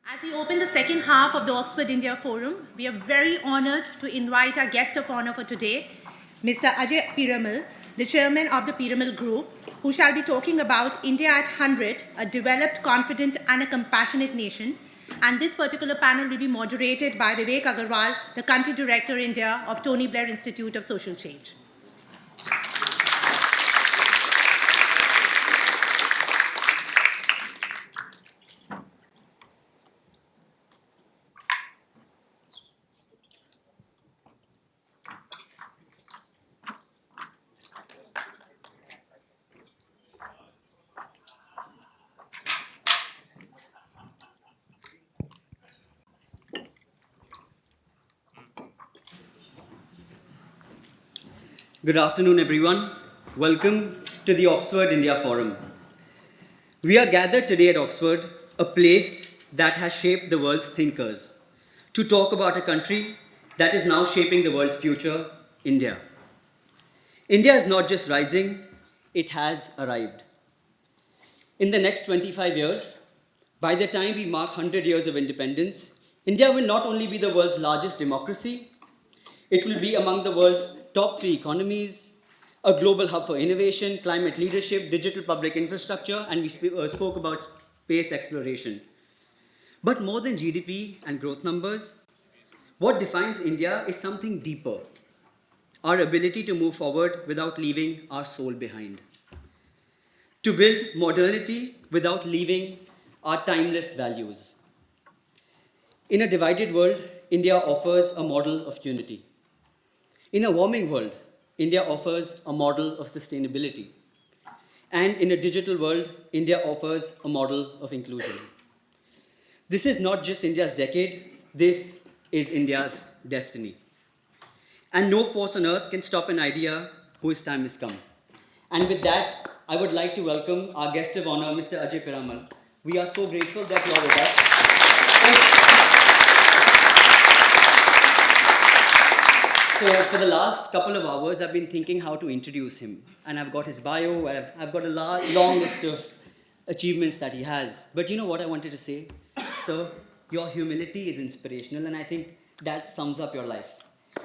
As we open the second half of the Oxford India Forum, we are very honored to invite our guest of honor for today, Mr. Ajay Piramal, the chairman of the Piramal Group, who shall be talking about India at 100, a developed, confident, and a compassionate nation. And this particular panel will be moderated by Vivek Agarwal, the country director India of Tony Blair Institute of Social Change. Good afternoon, everyone. Welcome to the Oxford India Forum. We are gathered today at Oxford, a place that has shaped the world's thinkers, to talk about a country that is now shaping the world's future, India. India is not just rising, it has arrived. In the next 25 years, by the time we mark 100 years of independence, India will not only be the world's largest democracy, it will be among the world's top 3 economies, a global hub for innovation, climate leadership, digital public infrastructure, and we spoke about space exploration. But more than GDP and growth numbers, what defines India is something deeper: our ability to move forward without leaving our soul behind, to build modernity without leaving our timeless values. In a divided world, India offers a model of unity. In a warming world, India offers a model of sustainability. And in a digital world, India offers a model of inclusion. This is not just India's decade, this is India's destiny. And no force on earth can stop an idea whose time has come. And with that, I would like to welcome our guest of honor, Mr. Ajay Piramal. We are so grateful that you are with us. So for the last couple of hours, I've been thinking how to introduce him. And I've got his bio, I've got a long list of achievements that he has. But you know what I wanted to say? Sir, your humility is inspirational, and I think that sums up your life.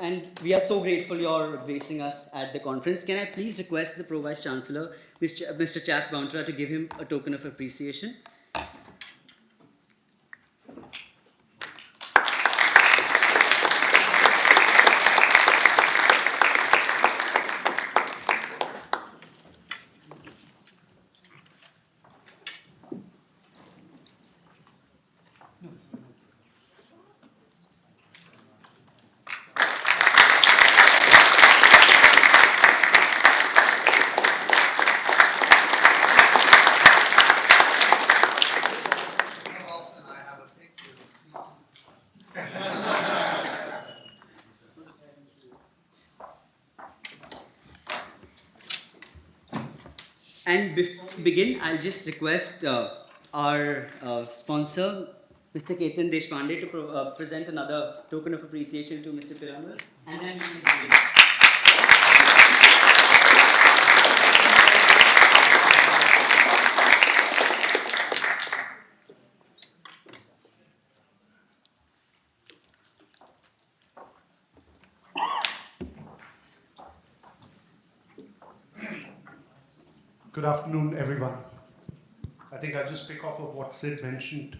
And we are so grateful you're gracing us at the conference. Can I please request the Pro Vice Chancellor, Mr. Chas Bountra, to give him a token of appreciation? And before we begin, I'll just request our sponsor, Mr. Ketan Deshpande, to present another token of appreciation to Mr. Piramal. And then we will begin. Good afternoon, everyone. I think I'll just pick off of what Sid mentioned.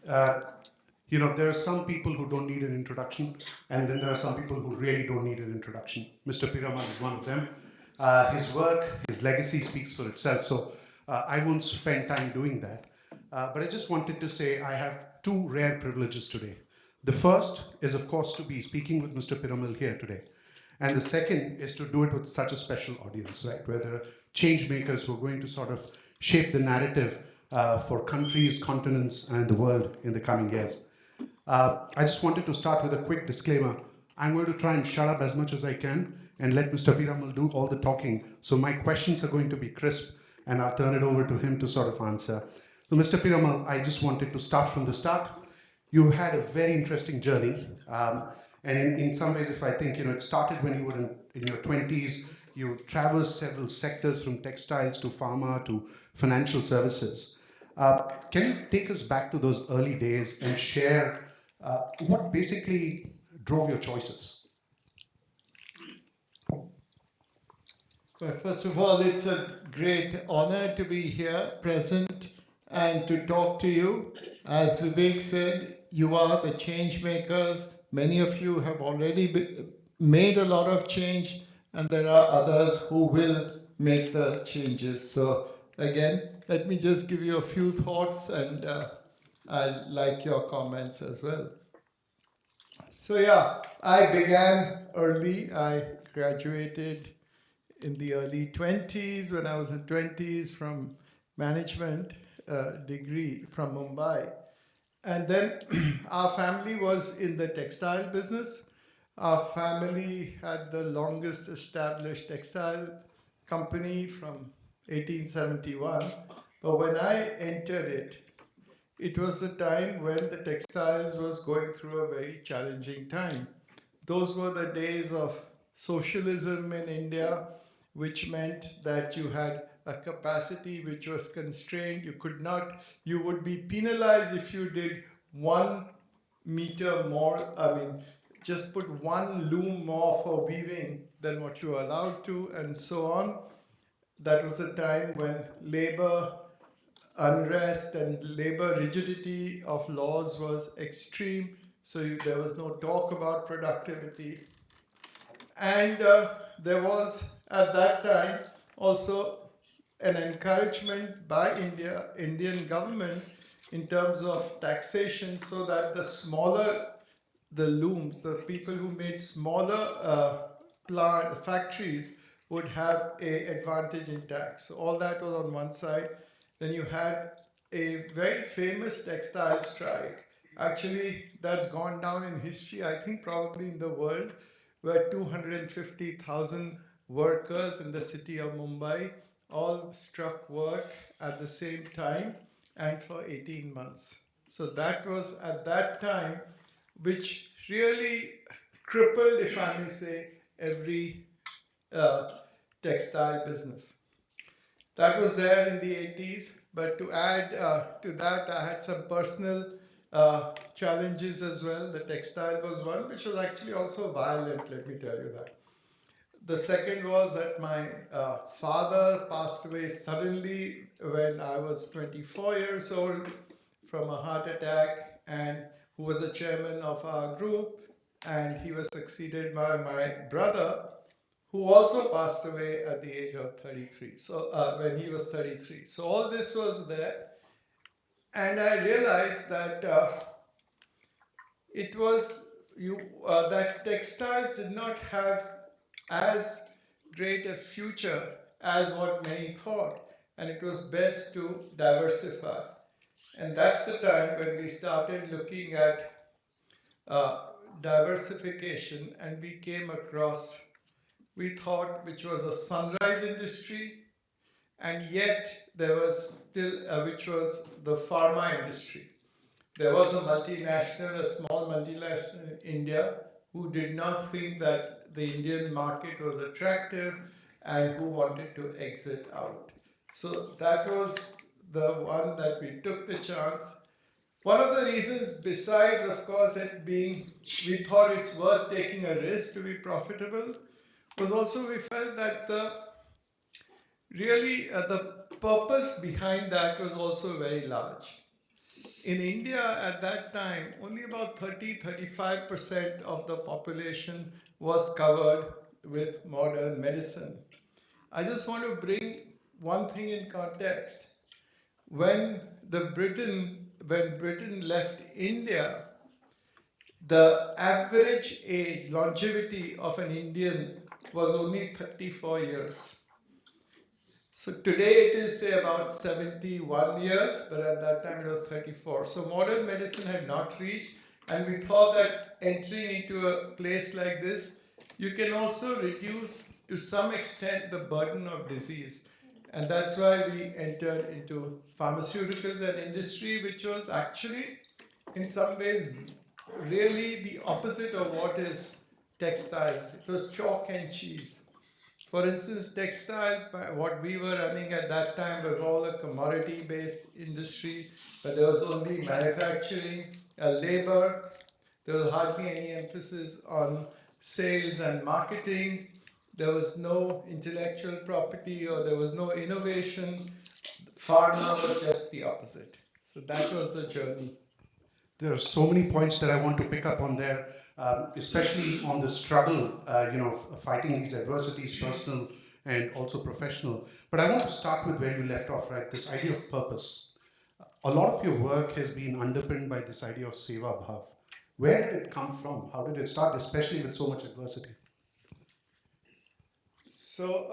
There are some people who don't need an introduction, and then there are some people who really don't need an introduction. Mr. Piramal is one of them. His work, his legacy speaks for itself, so I won't spend time doing that. But I just wanted to say I have 2 rare privileges today. The first is, of course, to be speaking with Mr. Piramal here today. And the second is to do it with such a special audience, right, where there are change makers who are going to sort of shape the narrative for countries, continents, and the world in the coming years. I just wanted to start with a quick disclaimer. I'm going to try and shut up as much as I can and let Mr. Piramal do all the talking. So my questions are going to be crisp, and I'll turn it over to him to sort of answer. So Mr. Piramal, I just wanted to start from the start. You've had a very interesting journey. And in some ways, if I think, it started when you were in your 20s, you traversed several sectors from textiles to pharma to financial services. Can you take us back to those early days and share what basically drove your choices? Well, first of all, it's a great honor to be here, present, and to talk to you. As Vivek said, you are the change makers. Many of you have already made a lot of change, and there are others who will make the changes. So, again, let me just give you a few thoughts, and I like your comments as well. So, yeah, I began early. I graduated in the early 20s, when I was in 20s, from management degree from Mumbai. And then our family was in the textile business. Our family had the longest established textile company from 1871. But when I entered it, it was a time when the textiles was going through a very challenging time. Those were the days of socialism in India, which meant that you had a capacity which was constrained. You would be penalized if you did 1 meter more, just put 1 loom more for weaving than what you were allowed to, and so on. That was a time when labor unrest and labor rigidity of laws was extreme, so there was no talk about productivity. And there was at that time also an encouragement by Indian government in terms of taxation, so that the smaller the looms, the people who made smaller factories would have a advantage in tax. So all that was on one side. Then you had a very famous textile strike. Actually, that's gone down in history, I think probably in the world, where 250,000 workers in the city of Mumbai all struck work at the same time and for 18 months. So that was at that time, which really crippled, if I may say, every textile business. That was there in the 80s, but to add to that, I had some personal challenges as well. The textile was one, which was actually also violent, let me tell you that. The second was that my father passed away suddenly when I was 24 years old from a heart attack, and who was the chairman of our group, and he was succeeded by my brother, who also passed away at the age of 33. So when he was 33. So all this was there, and I realized that it was that textiles did not have as great a future as what many thought, and it was best to diversify. And that's the time when we started looking at diversification, and we came across, we thought, which was a sunrise industry, and yet there was still, which was the pharma industry. There was a multinational, a small multinational in India, who did not think that the Indian market was attractive and who wanted to exit out. So that was the one that we took the chance. One of the reasons, besides, of course, it being, we thought it's worth taking a risk to be profitable, was also we felt that the purpose behind that was also very large. In India at that time, only about 30-35% of the population was covered with modern medicine. I just want to bring one thing in context. When Britain left India, the average age, longevity of an Indian was only 34 years. So today it is, say, about 71 years, but at that time it was 34. So modern medicine had not reached, and we thought that entering into a place like this, you can also reduce to some extent the burden of disease. And that's why we entered into pharmaceuticals and industry, which was actually, in some ways, really the opposite of what is textiles. It was chalk and cheese. For instance, textiles, what we were running at that time was all a commodity-based industry, but there was only manufacturing, labor. There was hardly any emphasis on sales and marketing. There was no intellectual property or there was no innovation. Pharma was just the opposite. So that was the journey. There are so many points that I want to pick up on there, especially on the struggle, fighting these adversities, personal and also professional. But I want to start with where you left off, right? This idea of purpose. A lot of your work has been underpinned by this idea of seva bhav. Where did it come from? How did it start, especially with so much adversity? So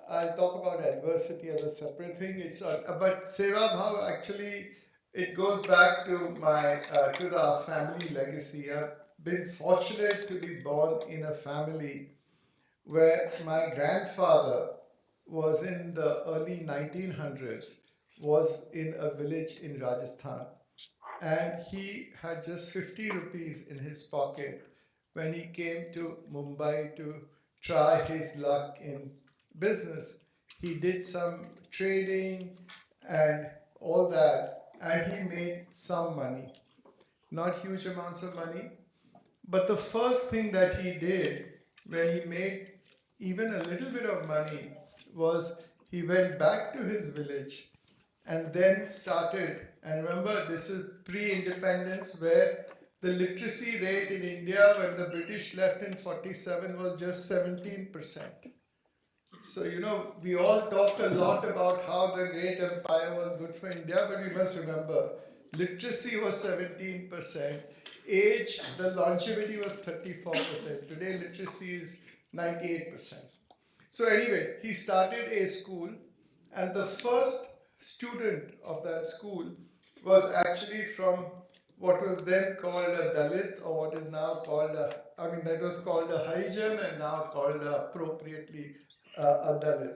I'll talk about adversity as a separate thing. But seva bhav actually it goes back to my to the family legacy. I've been fortunate to be born in a family where my grandfather was in the early 1900s, was in a village in Rajasthan, and he had just 50 rupees in his pocket when he came to Mumbai to try his luck in business. He did some trading and all that, and he made some money. Not huge amounts of money, but the first thing that he did when he made even a little bit of money was he went back to his village and then started. And remember, this is pre-independence, where the literacy rate in India when the British left in 47 was just 17%. So, we all talk a lot about how the great empire was good for India, but we must remember, literacy was 17%, age, the longevity was 34%. Today, literacy is 98%. So anyway, he started a school, and the first student of that school was actually from what was then called a Dalit, or what is now called that was called a Harijan and now called appropriately a Dalit.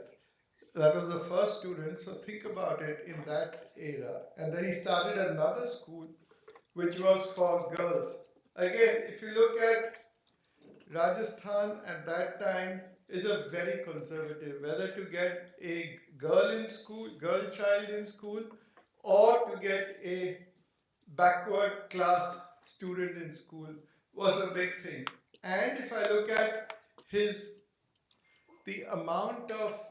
That was the first student, so think about it in that era. And then he started another school, which was for girls. Again, if you look at Rajasthan at that time, is a very conservative, whether to get a girl in school, girl child in school, or to get a backward class student in school was a big thing. And if I look at the amount of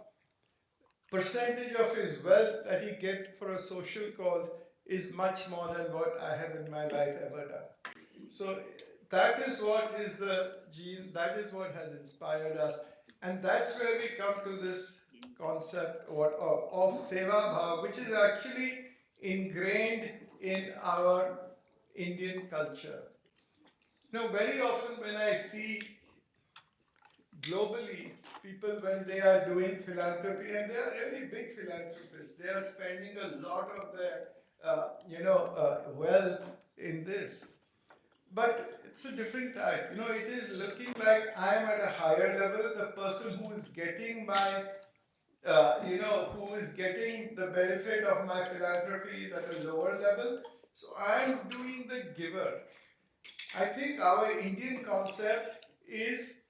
percentage of his wealth that he get for a social cause is much more than what I have in my life ever done. So that is what is the gene, that is what has inspired us. And that's where we come to this concept of seva bhav, which is actually ingrained in our Indian culture. Very often when I see globally people when they are doing philanthropy, and they are really big philanthropists, they are spending a lot of their wealth in this. But it's a different type. It is looking like I am at a higher level. The person who is getting who is getting the benefit of my philanthropy is at a lower level. So I am doing the giver. I think our Indian concept is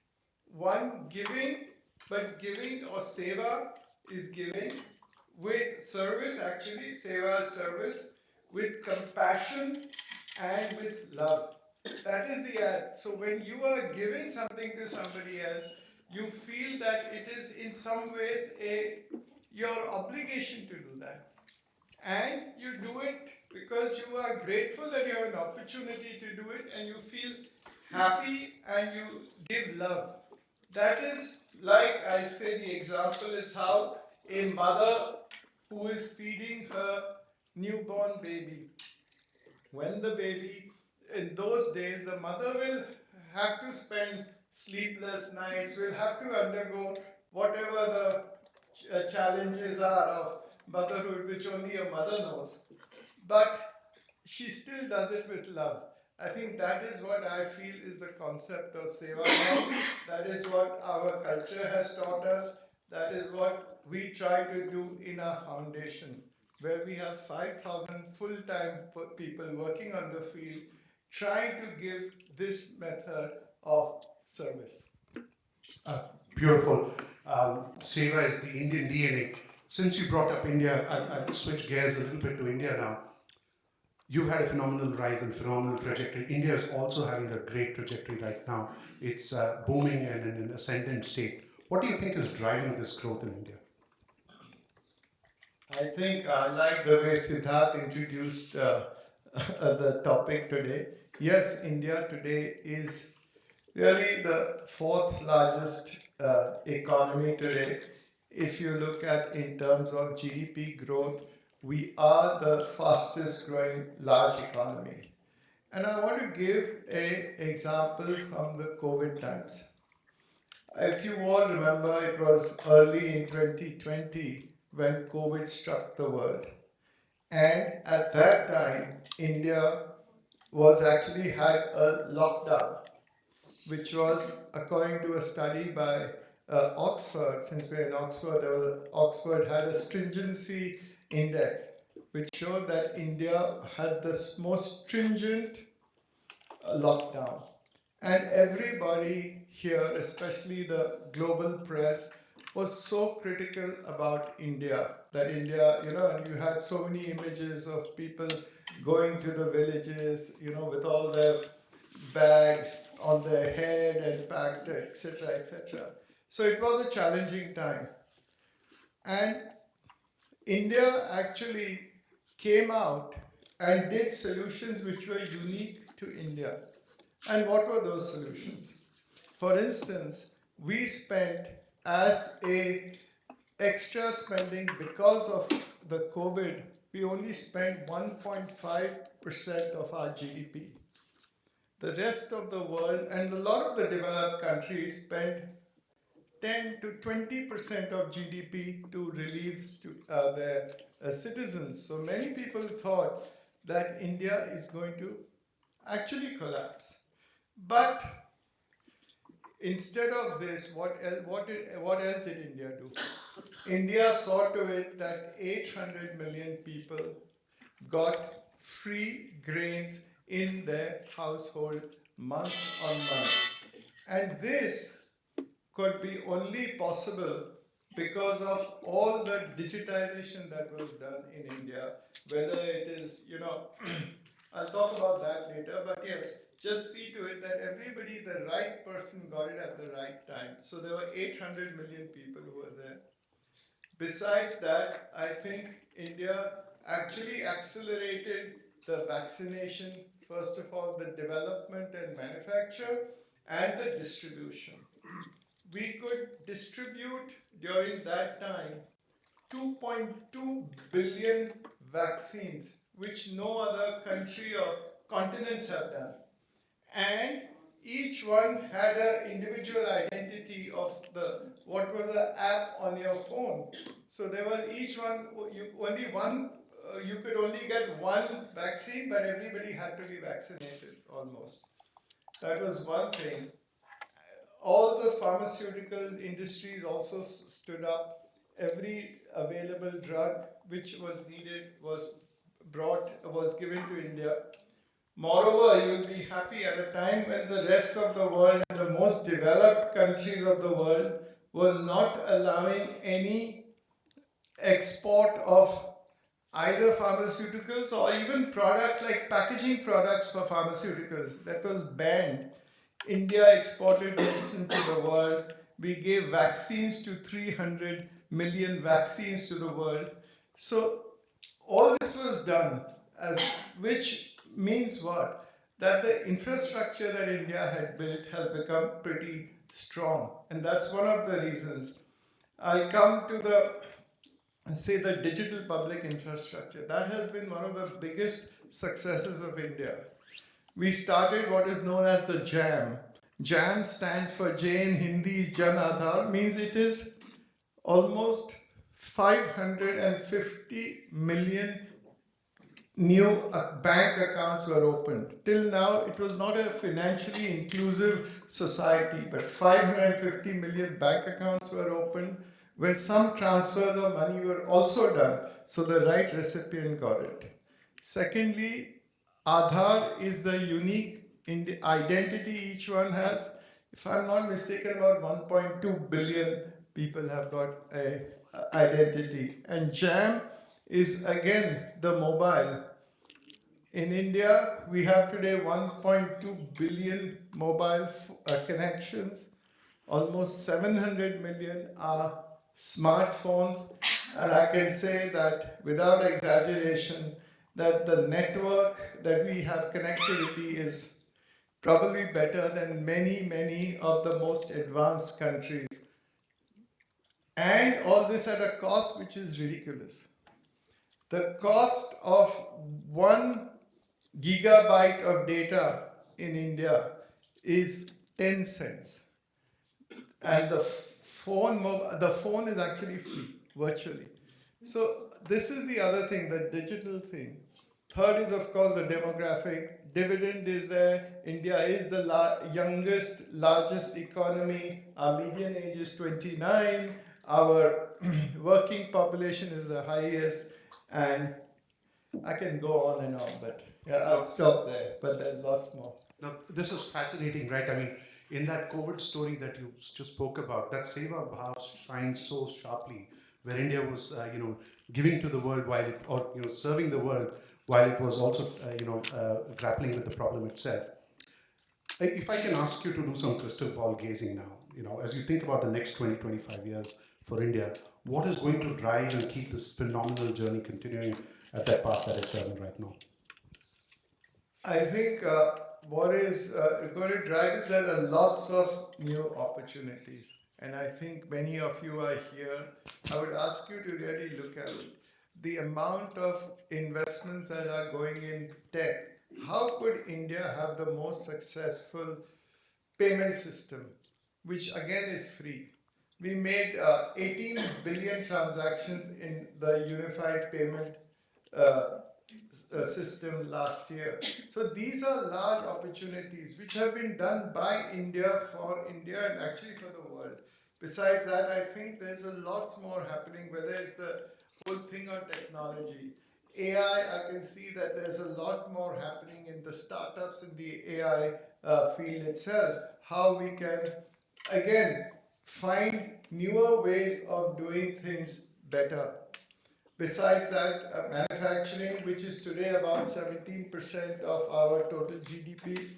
one giving, but giving or seva is giving with service, actually, seva is service, with compassion and with love. That is the ad. So when you are giving something to somebody else, you feel that it is in some ways your obligation to do that. And you do it because you are grateful that you have an opportunity to do it, and you feel happy and you give love. That is, like I say, the example is how a mother who is feeding her newborn baby, when the baby, in those days, the mother will have to spend sleepless nights, will have to undergo whatever the challenges are of motherhood, which only a mother knows. But she still does it with love. I think that is what I feel is the concept of seva bhav. That is what our culture has taught us. That is what we try to do in our foundation, where we have 5,000 full-time people working on the field, trying to give this method of service. Beautiful. Seva is the Indian DNA. Since you brought up India, I'll switch gears a little bit to India now. You've had a phenomenal rise and phenomenal trajectory. India is also having a great trajectory right now. It's booming and in an ascendant state. What do you think is driving this growth in India? I think I like the way Siddharth introduced the topic today. Yes, India today is really the fourth largest economy today. If you look at in terms of GDP growth, we are the fastest growing large economy. And I want to give an example from the COVID times. If you all remember, it was early in 2020 when COVID struck the world. And at that time, India was actually had a lockdown, which was, according to a study by Oxford, since we're in Oxford, Oxford had a stringency index, which showed that India had the most stringent lockdown. And everybody here, especially the global press, was so critical about India, that India, and you had so many images of people going to the villages, with all their bags on their head and packed, etc., etc. So it was a challenging time. And India actually came out and did solutions which were unique to India. And what were those solutions? For instance, we spent as a extra spending because of the COVID, we only spent 1.5% of our GDP. The rest of the world and a lot of the developed countries spent 10 to 20% of GDP to relieve their citizens. So many people thought that India is going to actually collapse. But instead of this, what else did India do? India saw to it that 800 million people got free grains in their household month on month. And this could be only possible because of all the digitization that was done in India, whether it is, I'll talk about that later, but yes, just see to it that everybody, the right person got it at the right time. So there were 800 million people who were there. Besides that, I think India actually accelerated the vaccination, first of all, the development and manufacture, and the distribution. We could distribute during that time 2.2 billion vaccines, which no other country or continents have done. And each one had an individual identity of what was the app on your phone. So there was each one, you could only get one vaccine, but everybody had to be vaccinated almost. That was one thing. All the pharmaceuticals industries also stood up. Every available drug which was needed was given to India. Moreover, you'll be happy at a time when the rest of the world and the most developed countries of the world were not allowing any export of either pharmaceuticals or even products like packaging products for pharmaceuticals. That was banned. India exported medicine to the world. We gave vaccines to 300 million vaccines to the world. So all this was done, which means what? That the infrastructure that India had built has become pretty strong. And that's one of the reasons. I'll come to the digital public infrastructure. That has been one of the biggest successes of India. We started what is known as the JAM. JAM stands for J in Hindi, Jan Aadhaar, means it is almost 550 million new bank accounts were opened. Till now, it was not a financially inclusive society, but 550 million bank accounts were opened, where some transfers of money were also done, so the right recipient got it. Secondly, Aadhaar is the unique identity each one has. if I'm not mistaken, about 1.2 billion people have got a identity. And JAM is again the mobile. In India, we have today 1.2 billion mobile connections. Almost 700 million are smartphones. And I can say that without exaggeration, that the network that we have connectivity is probably better than many of the most advanced countries. And all this at a cost which is ridiculous. The cost of 1 gigabyte of data in India is 10 cents. And the phone is actually free, virtually. So this is the other thing, the digital thing. Third is, of course, the demographic. Dividend is there. India is the youngest, largest economy. Our median age is 29. Our working population is the highest. And I can go on and on, but yeah, I'll stop there. But there's lots more. Now, this is fascinating, right? I mean, in that COVID story that you just spoke about, that Seva Bhav shines so sharply, where India was, giving to the world while it, or serving the world while it was also, grappling with the problem itself. If I can ask you to do some crystal ball gazing now, as you think about the next 20, 25 years for India, what is going to drive and keep this phenomenal journey continuing at that path that it's on right now? I think what is going to drive is there are lots of new opportunities. And I think many of you are here. I would ask you to really look at it. The amount of investments that are going in tech. How could India have the most successful payment system, which again is free? We made 18 billion transactions in the unified payment system last year. So these are large opportunities which have been done by India for India and actually for the world. Besides that, I think there's a lot more happening, whether it's the whole thing on technology. AI, I can see that there's a lot more happening in the startups in the AI field itself. How we can, again, find newer ways of doing things better. Besides that, manufacturing, which is today about 17% of our total GDP,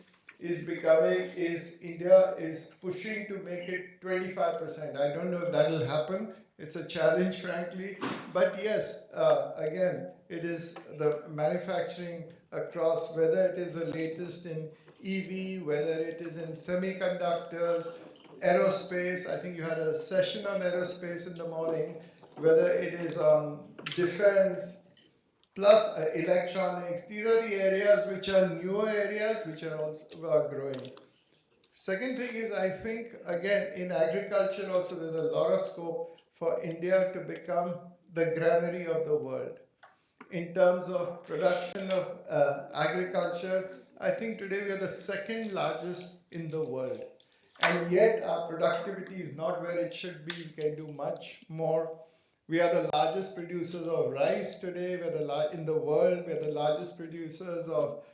India is pushing to make it 25%. I don't know if that'll happen. It's a challenge, frankly. But yes, again, it is the manufacturing across, whether it is the latest in EV, whether it is in semiconductors, aerospace. I think you had a session on aerospace in the morning, whether it is defense, plus electronics. These are the areas which are newer areas which are also growing. Second thing is, I think, again, in agriculture also there's a lot of scope for India to become the granary of the world. In terms of production of agriculture, I think today we are the second largest in the world. And yet our productivity is not where it should be. We can do much more. We are the largest producers of rice today. We're in the world. We're the largest producers of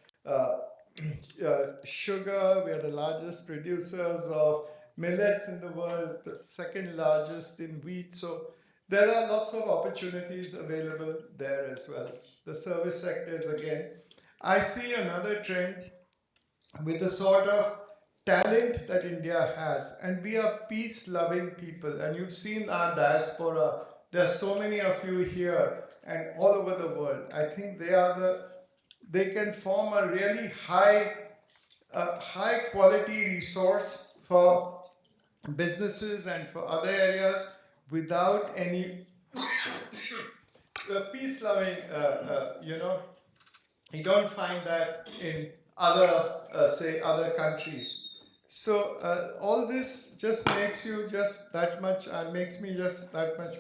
sugar. We are the largest producers of millets in the world, the second largest in wheat. So there are lots of opportunities available there as well. The service sectors, again. I see another trend with the sort of talent that India has. And we are peace-loving people. And you've seen our diaspora. There are so many of you here and all over the world. I think they can form a really high quality resource for businesses and for other areas without any peace-loving, you don't find that in other countries. So all this just makes me just that much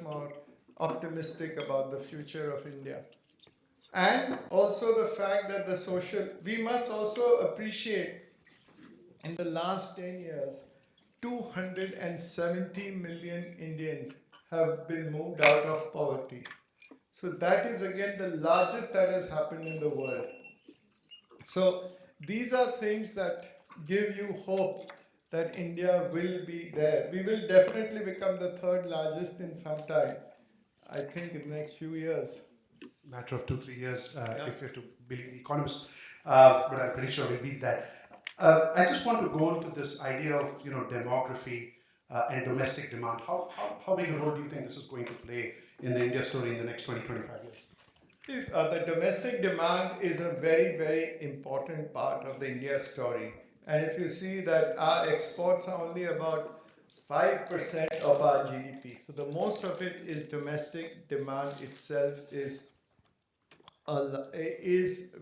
more optimistic about the future of India. And also the fact that we must also appreciate in the last 10 years, 270 million Indians have been moved out of poverty. So that is again the largest that has happened in the world. So these are things that give you hope that India will be there. We will definitely become the third largest in some time, I think in the next few years. Matter of 2-3 years, if you're to believe the economists, but I'm pretty sure we'll beat that. I just want to go on to this idea of demography and domestic demand. How big a role do you think this is going to play in the India story in the next 20-25 years? The domestic demand is a very, very important part of the India story. And if you see that our exports are only about 5% of our GDP. So the most of it is domestic. Demand itself is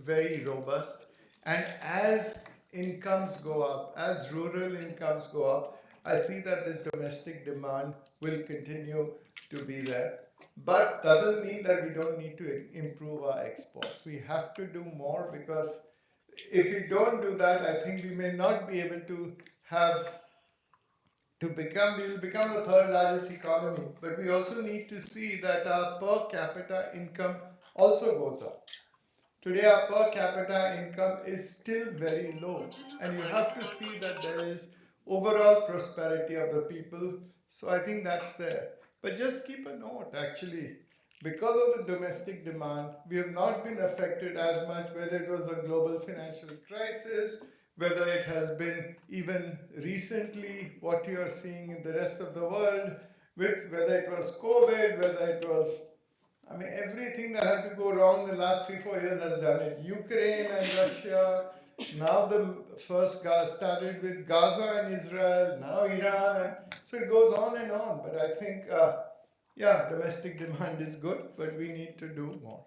very robust. And as incomes go up, as rural incomes go up, I see that this domestic demand will continue to be there. But doesn't mean that we don't need to improve our exports. We have to do more, because if we don't do that, I think we may not be able to we will become the third largest economy. But we also need to see that our per capita income also goes up. Today our per capita income is still very low, and you have to see that there is overall prosperity of the people. So I think that's there. But just keep a note, actually, because of the domestic demand, we have not been affected as much, whether it was a global financial crisis, whether it has been even recently what you are seeing in the rest of the world, with whether it was COVID, whether it was, everything that had to go wrong in the last 3-4 years has done it. Ukraine and Russia, now the first started with Gaza and Israel, now Iran, and so it goes on and on. But I think, domestic demand is good, but we need to do more.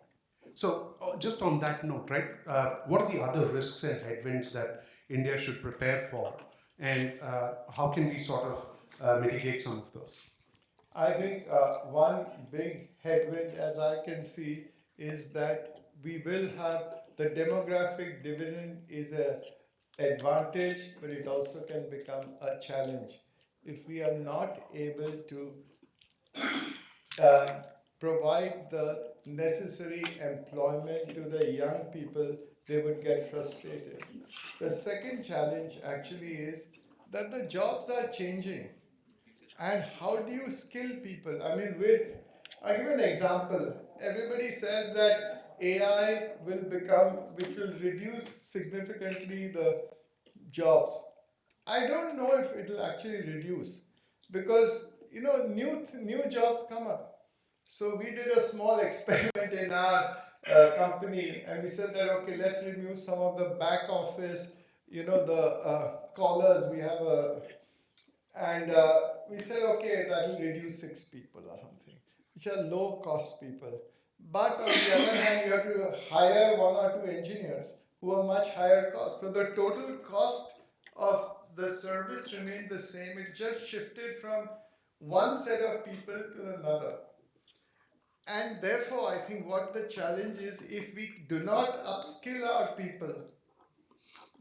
So, just on that note, right, what are the other risks and headwinds that India should prepare for, and how can we sort of mitigate some of those? I think one big headwind, as I can see, is that we will have the demographic dividend is an advantage, but it also can become a challenge. If we are not able to provide the necessary employment to the young people, they would get frustrated. The second challenge actually is that the jobs are changing. And how do you skill people? I'll give you an example. Everybody says that AI which will reduce significantly the jobs. I don't know if it will actually reduce, because new jobs come up. So we did a small experiment in our company, and we said that okay, let's remove some of the back office, the callers. We said okay, that will reduce 6 people or something, which are low cost people. But on the other hand, you have to hire 1 or 2 engineers who are much higher cost. So the total cost of the service remained the same. It just shifted from one set of people to another. And therefore, I think what the challenge is, if we do not upskill our people,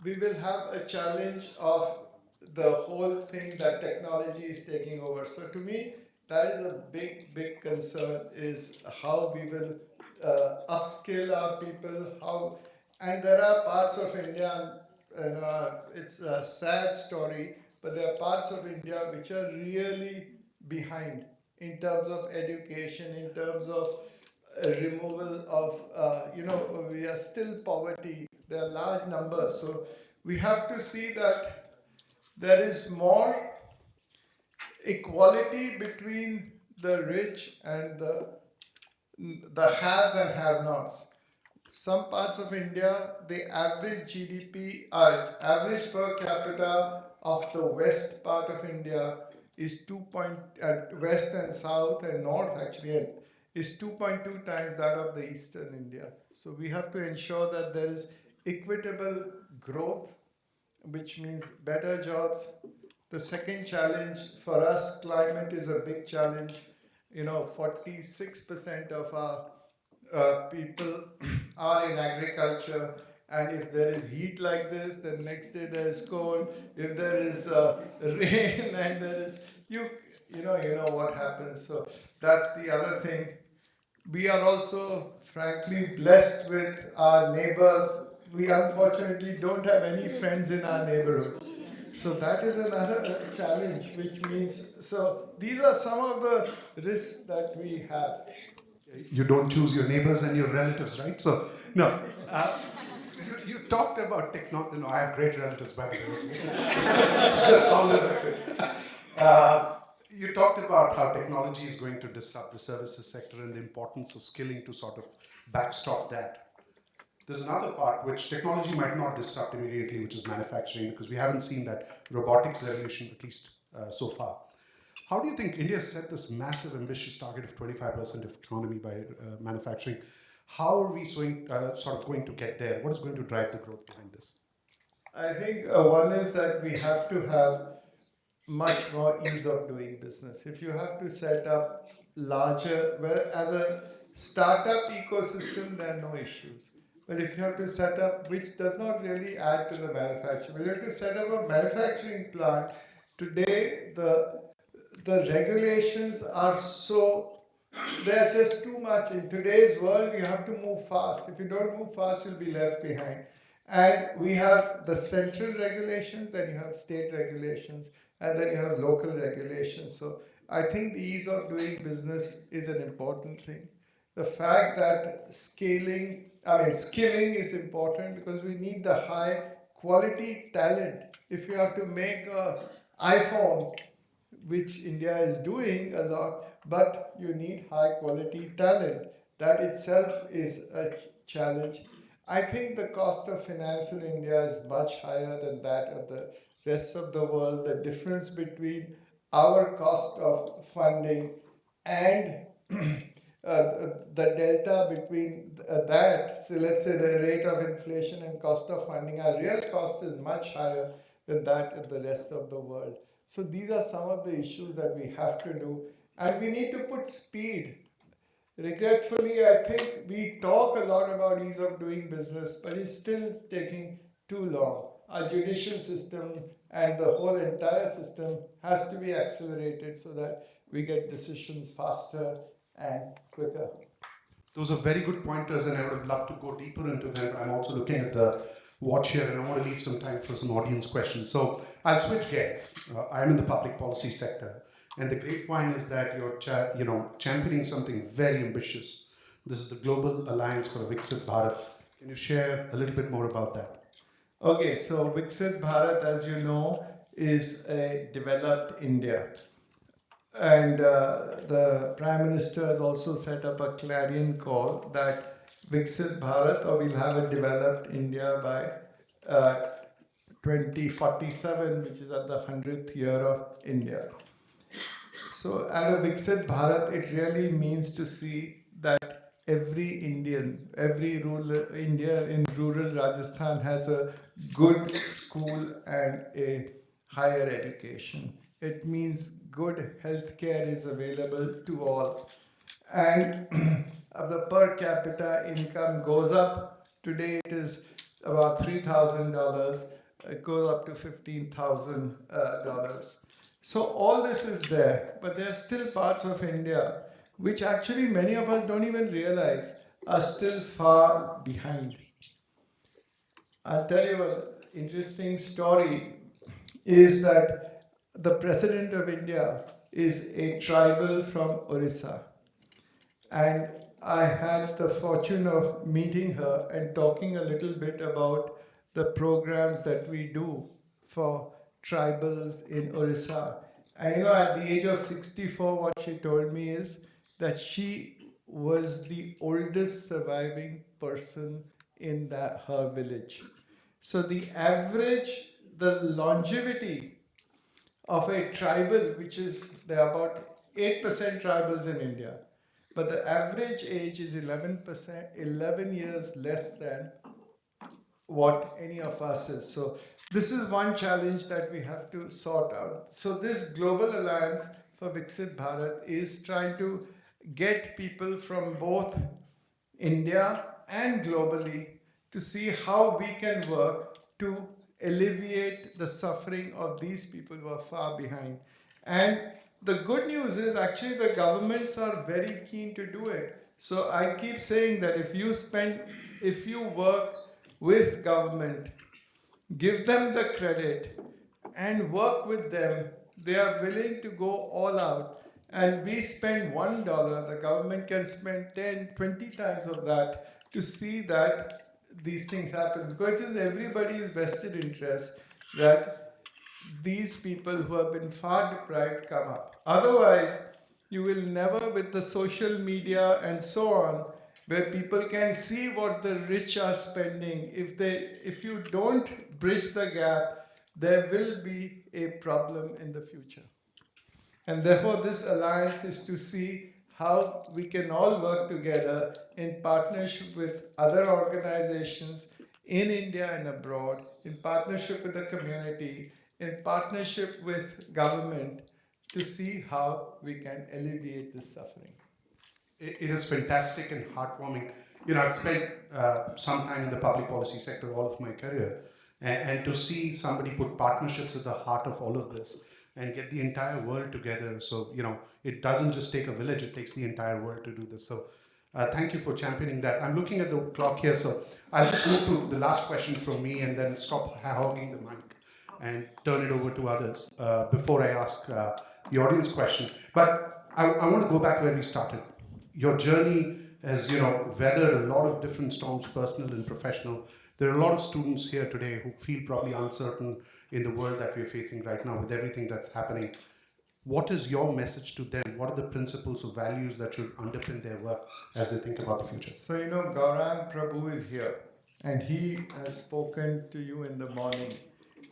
we will have a challenge of the whole thing that technology is taking over. So to me, that is a big, big concern, is how we will upskill our people. And there are parts of India, it's a sad story, but there are parts of India which are really behind in terms of education, in terms of removal of, we are still poverty. There are large numbers. So we have to see that there is more equality between the rich and the haves and have-nots. Some parts of India, the average GDP, average per capita of the west part of India is west and south and north actually is 2.2 times that of the eastern India. So we have to ensure that there is equitable growth, which means better jobs. The second challenge for us, climate is a big challenge. 46% of our people are in agriculture, and if there is heat like this, then next day there is cold. If there is rain and there is you know what happens. So that's the other thing. We are also frankly blessed with our neighbors. We unfortunately don't have any friends in our neighborhood. So that is another challenge, which means, so these are some of the risks that we have. You don't choose your neighbors and your relatives, right? So, no. You talked about technology. No, I have great relatives, by the way. Just on the record. You talked about how technology is going to disrupt the services sector and the importance of skilling to sort of backstop that. There's another part which technology might not disrupt immediately, which is manufacturing, because we haven't seen that robotics revolution, at least so far. How do you think India set this massive, ambitious target of 25% of economy by manufacturing? How are we sort of going to get there? What is going to drive the growth behind this? I think one is that we have to have much more ease of doing business. If you have to set up larger, well, as a startup ecosystem, there are no issues. But if you have to set up, which does not really add to the manufacturing, you have to set up a manufacturing plant. Today, the regulations are they're just too much. In today's world, you have to move fast. If you don't move fast, you'll be left behind. And we have the central regulations, then you have state regulations, and then you have local regulations. So I think the ease of doing business is an important thing. The fact that skilling is important, because we need the high quality talent. If you have to make an iPhone, which India is doing a lot, but you need high quality talent. That itself is a challenge. I think the cost of finance in India is much higher than that of the rest of the world. The difference between our cost of funding and the delta between that, so let's say the rate of inflation and cost of funding, our real cost is much higher than that of the rest of the world. So these are some of the issues that we have to do, and we need to put speed. Regretfully, I think we talk a lot about ease of doing business, but it's still taking too long. Our judicial system and the whole entire system has to be accelerated so that we get decisions faster and quicker. Those are very good pointers, and I would have loved to go deeper into them, but I'm also looking at the watch here, and I want to leave some time for some audience questions. So I'll switch gears. I'm in the public policy sector, and the great point is that you're championing something very ambitious. This is the Global Alliance for a Viksit Bharat. Can you share a little bit more about that? Okay, so Viksit Bharat, as you know, is a developed India. And the Prime Minister has also set up a clarion call that Viksit Bharat, or we'll have a developed India by 2047, which is at the 100th year of India. So at a Viksit Bharat, it really means to see that every Indian, every rural India in rural Rajasthan has a good school and a higher education. It means good healthcare is available to all. And the per capita income goes up. Today it is about $3,000. It goes up to $15,000. So all this is there, but there are still parts of India which actually many of us don't even realize are still far behind. I'll tell you an interesting story is that the President of India is a tribal from Orissa. And I had the fortune of meeting her and talking a little bit about the programs that we do for tribals in Orissa. And at the age of 64, what she told me is that she was the oldest surviving person in her village. So the longevity of a tribal, there are about 8% tribals in India, but the average age is 11 years less than what any of us is. So this is one challenge that we have to sort out. So this Global Alliance for Viksit Bharat is trying to get people from both India and globally to see how we can work to alleviate the suffering of these people who are far behind. And the good news is actually the governments are very keen to do it. So I keep saying that if you work with government, give them the credit and work with them. They are willing to go all out. And we spend $1, the government can spend 10, 20 times of that to see that these things happen. Because it's in everybody's vested interest that these people who have been far deprived come up. Otherwise, you will never, with the social media and so on, where people can see what the rich are spending, if you don't bridge the gap, there will be a problem in the future. And therefore, this alliance is to see how we can all work together in partnership with other organizations in India and abroad, in partnership with the community, in partnership with government, to see how we can alleviate this suffering. It is fantastic and heartwarming. I've spent some time in the public policy sector all of my career, and to see somebody put partnerships at the heart of all of this and get the entire world together. So, it doesn't just take a village, it takes the entire world to do this. So, thank you for championing that. I'm looking at the clock here, so I'll just move to the last question from me and then stop hogging the mic and turn it over to others before I ask the audience question. But I want to go back where we started. Your journey has, weathered a lot of different storms, personal and professional. There are a lot of students here today who feel probably uncertain in the world that we're facing right now with everything that's happening. What is your message to them? What are the principles or values that should underpin their work as they think about the future? So, Gaurang Prabhu is here, and he has spoken to you in the morning.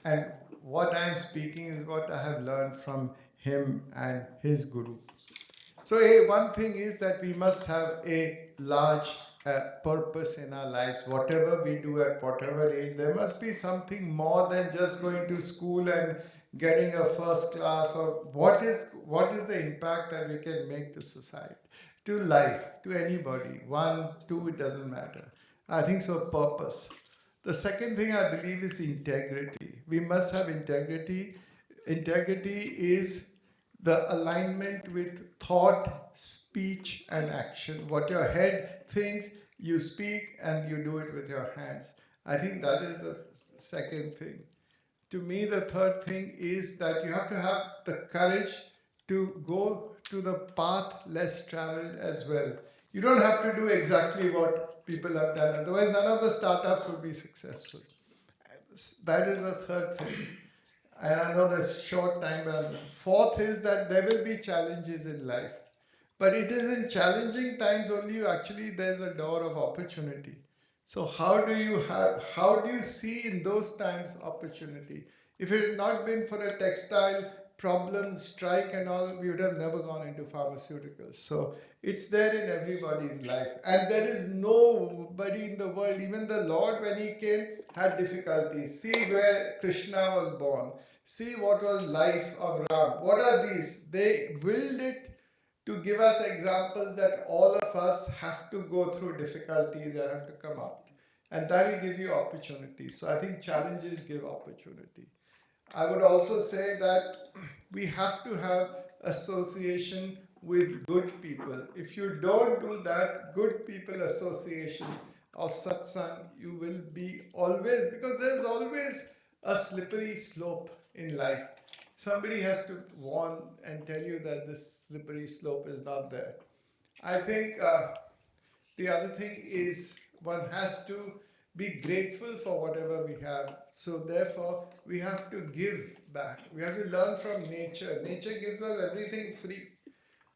And what I'm speaking is what I have learned from him and his guru. So, one thing is that we must have a large purpose in our lives. Whatever we do at whatever age, there must be something more than just going to school and getting a first class, or what is the impact that we can make to society, to life, to anybody. 1, 2, it doesn't matter. I think so, purpose. The second thing I believe is integrity. We must have integrity. Integrity is the alignment with thought, speech, and action. What your head thinks, you speak, and you do it with your hands. I think that is the second thing. To me, the third thing is that you have to have the courage to go to the path less traveled as well. You don't have to do exactly what people have done. Otherwise, none of the startups will be successful. That is the third thing. And I know there's short time. Fourth is that there will be challenges in life. But it is in challenging times only there's a door of opportunity. So how do you see in those times opportunity? If it had not been for a textile problem, strike and all, we would have never gone into pharmaceuticals. So it's there in everybody's life. And there is nobody in the world, even the Lord when he came had difficulties. See where Krishna was born. See what was life of Ram. What are these? They willed it to give us examples that all of us have to go through difficulties and have to come out. And that will give you opportunities. So I think challenges give opportunity. I would also say that we have to have association with good people. If you don't do that, good people association or satsang, you will be always, because there's always a slippery slope in life. Somebody has to warn and tell you that this slippery slope is not there. I think the other thing is one has to be grateful for whatever we have. So therefore, we have to give back. We have to learn from nature. Nature gives us everything free.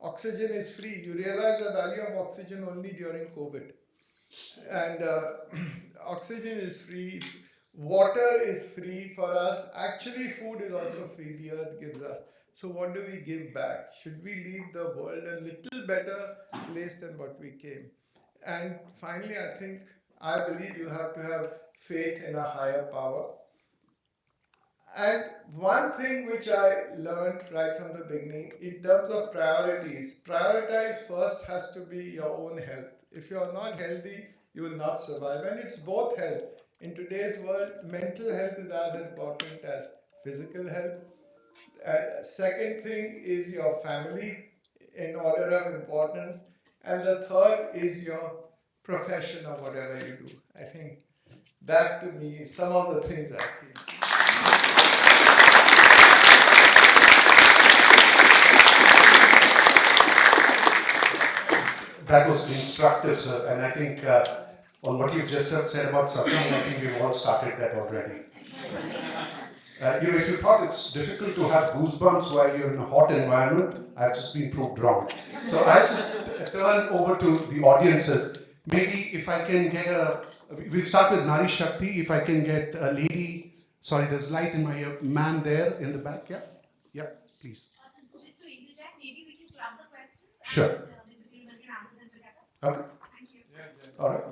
Oxygen is free. You realize the value of oxygen only during COVID. And oxygen is free. Water is free for us. Actually, food is also free. The earth gives us. So what do we give back? Should we leave the world a little better place than what we came? And finally, I believe you have to have faith in a higher power. And one thing which I learned right from the beginning, in terms of priorities, prioritize first has to be your own health. If you are not healthy, you will not survive. And it's both health. In today's world, mental health is as important as physical health. Second thing is your family in order of importance. And the third is your profession or whatever you do. I think that to me is some of the things I feel. That was instructive, sir. And I think on what you just said about satsang, I think we've all started that already. If you thought it's difficult to have goosebumps while you're in a hot environment, I've just been proved wrong. So I'll just turn over to the audiences. Maybe if I can get we'll start with Nari Shakti. If I can get a lady, sorry, there's light in my ear, man there in the back, yeah? Yeah, please. Just to interject, maybe we can club the questions. Sure. And Mr. Piramal can answer them together. Okay. Thank you. All right.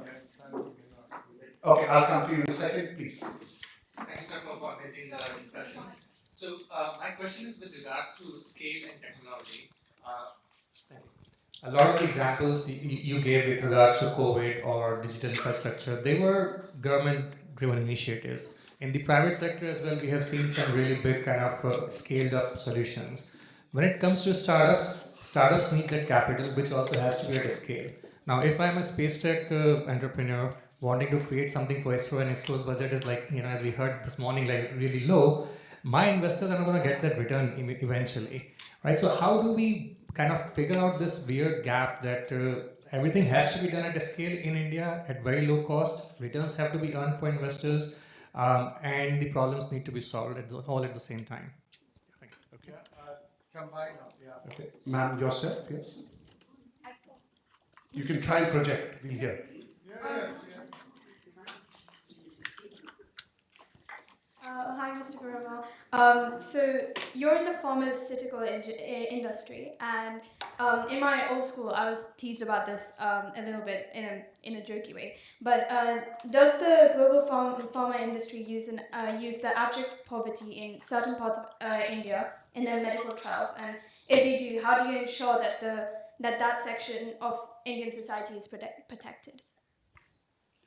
Okay, I'll come to you in a second, please. Thank you, sir, for organizing the discussion. So, my question is with regards to scale and technology. Thank you. A lot of the examples you gave with regards to COVID or digital infrastructure, they were government-driven initiatives. In the private sector as well, we have seen some really big kind of scaled-up solutions. When it comes to startups need that capital, which also has to be at a scale. Now, if I'm a space tech entrepreneur wanting to create something for ISRO, and ISRO's budget is like, as we heard this morning, like really low, my investors are not going to get that return eventually, right? So how do we kind of figure out this weird gap that everything has to be done at a scale in India at very low cost, returns have to be earned for investors, and the problems need to be solved all at the same time? Okay. Combine up, yeah. Okay. Ma'am, yourself, yes? You can try and project, we'll hear. Hi, Mr. Piramal. So you're in the pharmaceutical industry, and in my old school, I was teased about this a little bit in a jokey way. But does the global pharma industry use the abject poverty in certain parts of India in their medical trials? And if they do, how do you ensure that that section of Indian society is protected?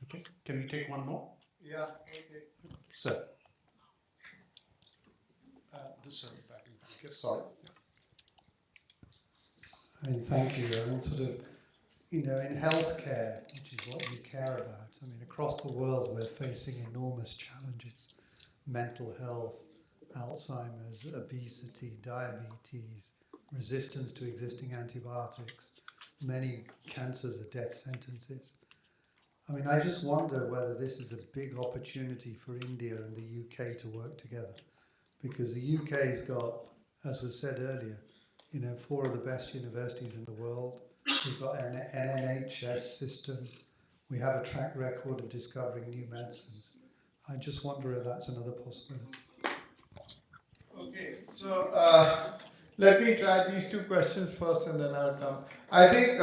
Okay. Can we take one more? Yeah, okay. Sir. This sir, back in back. Yes, sorry. I mean, thank you. I mean, sort of, in healthcare, which is what you care about, I mean, across the world we're facing enormous challenges. Mental health, Alzheimer's, obesity, diabetes, resistance to existing antibiotics. Many cancers are death sentences. I mean, I just wonder whether this is a big opportunity for India and the UK to work together. Because the UK's got, as was said earlier, 4 of the best universities in the world. We've got an NHS system. We have a track record of discovering new medicines. I just wonder if that's another possibility. Okay, so let me try these 2 questions first and then I'll come. I think,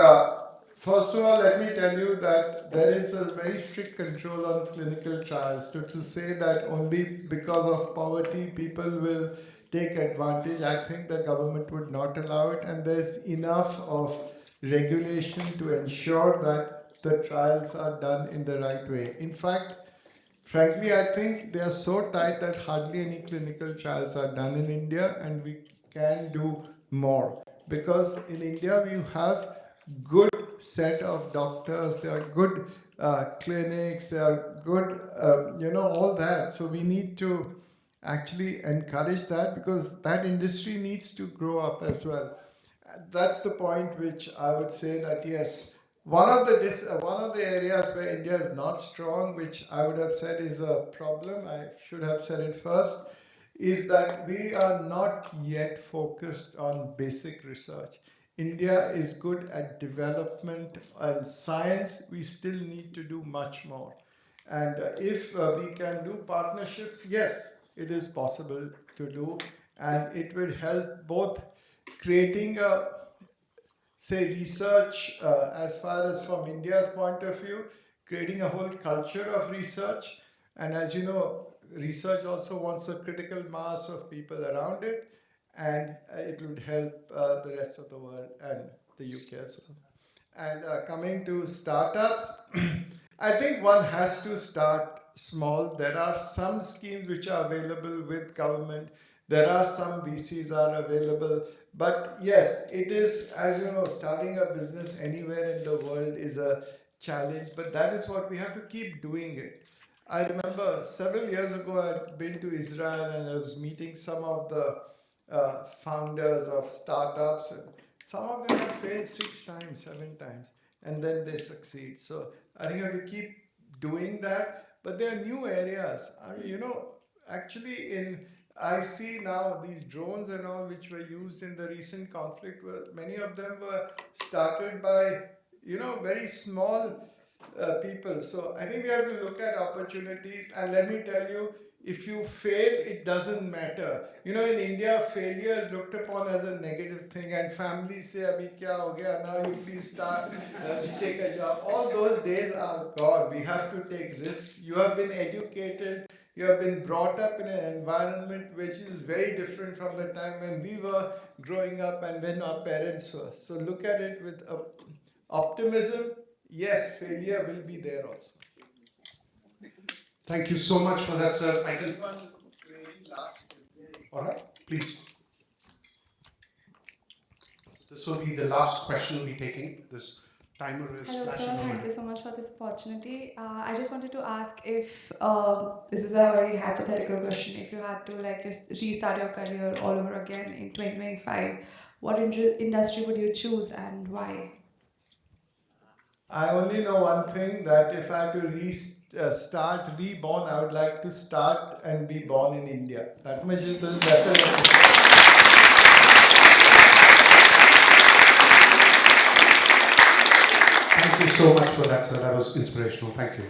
first of all, let me tell you that there is a very strict control on clinical trials. So to say that only because of poverty people will take advantage, I think the government would not allow it, and there's enough of regulation to ensure that the trials are done in the right way. In fact, frankly, I think they are so tight that hardly any clinical trials are done in India, and we can do more. Because in India, you have good set of doctors, there are good clinics, there are good, all that. So we need to actually encourage that, because that industry needs to grow up as well. That's the point which I would say that yes, one of the areas where India is not strong, which I would have said is a problem, I should have said it first, is that we are not yet focused on basic research. India is good at development and science. We still need to do much more. And if we can do partnerships, yes, it is possible to do. And it will help both creating research as far as from India's point of view, creating a whole culture of research. And as you know, research also wants a critical mass of people around it, and it would help the rest of the world and the UK as well. And coming to startups, I think one has to start small. There are some schemes which are available with government. There are some VCs are available. But yes, it is, as you know, starting a business anywhere in the world is a challenge. But that is what we have to keep doing it. I remember several years ago, I'd been to Israel and I was meeting some of the founders of startups. And some of them have failed 6 times, 7 times. and then they succeed. So I think you have to keep doing that. But there are new areas. I mean, actually I see now these drones and all which were used in the recent conflict, many of them were started by, very small people. So I think we have to look at opportunities, and let me tell you, if you fail, it doesn't matter. In India, failure is looked upon as a negative thing, and families say, "Abhi kya ho gaya? Now you please start, take a job." All those days are gone. We have to take risks. You have been educated. You have been brought up in an environment which is very different from the time when we were growing up and when our parents were. So look at it with optimism. Yes, failure will be there also. Thank you so much for that, sir. I can. All right, please. This will be the last question we'll be taking. This timer is Hello, flashing sir. on. Thank you so much for this opportunity. I just wanted to ask if this is a very hypothetical question. If you had to just restart your career all over again in 2025, what industry would you choose and why? I only know one thing, that if I had to reborn, I would like to start and be born in India. That much is definitely. Thank you so much for that, sir. That was inspirational. Thank you.